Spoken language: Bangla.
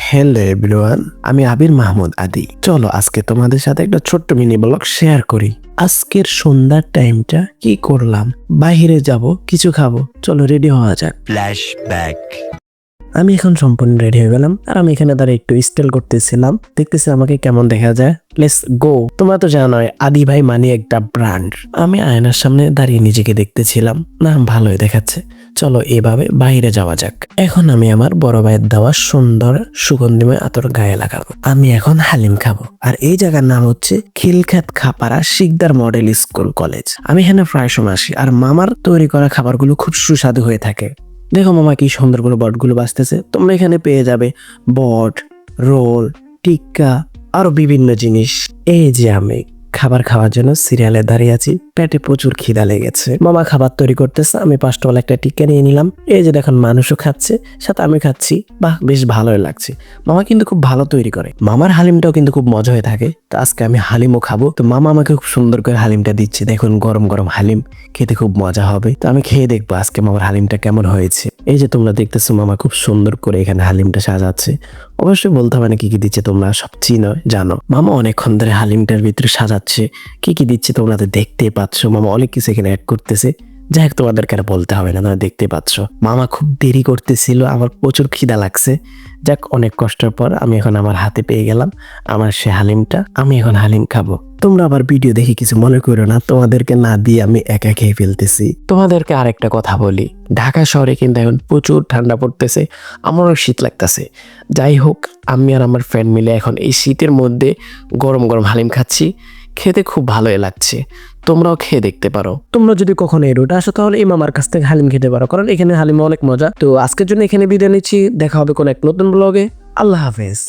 হ্যালো এভরিওয়ান, আমি আবির মাহমুদ আদি। চলো আজকে তোমাদের সাথে একটা ছোট্ট মিনি ব্লগ শেয়ার করি। আজকের সন্ধ্যার টাইমটা কি করলাম, বাইরে যাব, কিছু খাবো, চলো রেডি হওয়া যাক। ফ্ল্যাশব্যাক। আমি এখন সম্পূর্ণ রেডি হয়ে গেলাম আর আমি এখানে দাঁড়িয়ে একটু স্টাইল করতেছিলাম, দেখতেছি আমাকে কেমন দেখা যায়। Let's go. তোমরা তো জানোই আদি ভাই মানে একটা ব্র্যান্ড। আমি আয়নার সামনে দাঁড়িয়ে নিজেকে দেখতেছিলাম, না ভালোই দেখাচ্ছে, চলো এভাবে বাইরে যাওয়া যাক। এখন আমি আমার বড় ভাইয়ের দেওয়া সুন্দর সুগন্ধিময় আতর গায়ে লাগাবো। আমি এখন হালিম খাবো আর এই জায়গার নাম হচ্ছে Khilkhet Khapara Sikdar model school college. আমি এখানে প্রায় সময় আসি আর মামার তৈরি করা খাবারগুলো খুব সুস্বাদু হয়ে থাকে। দেখো মামা কি সুন্দর করে বটগুলো বাজতেছে। তোমরা এখানে পেয়ে যাবে বট, রোল, টিক্কা, আরো বিভিন্ন জিনিস। এই যে আমি খাবার খাওয়ার জন্য সিরিয়ালে দাঁড়িয়ে আছি, পেটে প্রচুর খিদা লেগেছে। মামা খাবার তৈরি করতেছে, আমি 5 টাকা একটা টিক্কা নিয়ে নিলাম। এই যে দেখুন মানুষও খাচ্ছে, সাথে আমি খাচ্ছি, বাহ বেশ ভালোই লাগছে। মামা কিন্তু খুব ভালো তৈরি করে, মামার হালিমটাও কিন্তু খুব মজা হয়ে থাকে। তো আজকে আমি হালিমও খাবো, তো মামা আমাকে খুব সুন্দর করে হালিমটা দিচ্ছে। দেখুন গরম গরম হালিম, খেতে খুব মজা হবে। তো আমি খেয়ে দেখবো আজকে মামার হালিমটা কেমন হয়েছে। এই যে তোমরা দেখতেছো মামা খুব সুন্দর করে এখানে হালিমটা সাজাচ্ছে। অবশ্যই বলতে হবে না কি কি দিচ্ছে, তোমরা সব চিনো জানো। মামা অনেকক্ষণ ধরে হালিমটার ভিতরে সাজাচ্ছে, কি কি দিচ্ছে তোমরা তো দেখতেই পাচ্ছ। মামা অনেক কিছু এখানে অ্যাড করতেছে, যাই হোক তোমাদেরকে আর বলতে হবে না, তোমরা দেখতে পাচ্ছ। মামা খুব দেরি করতেছিল, আমার প্রচুর খিদা লাগছে। যাক, অনেক কষ্টের পর আমি এখন আমার হাতে পেয়ে গেলাম আমার সে হালিমটা। আমি এখন হালিম খাবো। তোমরা আবার ভিডিও দেখে কিছু মনে করো না, তোমাদেরকে না দিয়ে আমি একা খেয়ে ফেলতেছি। তোমাদেরকে আরেকটা কথা বলি, ঢাকা শহরে কিন্তু এখন প্রচুর ঠান্ডা পড়তেছে, আমারও শীত লাগতেছে। যাই হোক, আমি আর আমার ফ্রেন্ড মিলে এখন এই শীতের মধ্যে গরম গরম হালিম খাচ্ছি, খেতে খুব ভালোই লাগছে। তোমরাও খেয়ে দেখতে পারো। তোমরা যদি কখনো এই রোডে আসো তাহলে এই মামার কাছ থেকে হালিম খেতে পারো, কারণ এখানে হালিম অনেক মজা। তো আজকের জন্য এখানে বিদায় নিচ্ছি, দেখা হবে কোন এক নতুন ব্লগে। আল্লাহ হাফেজ।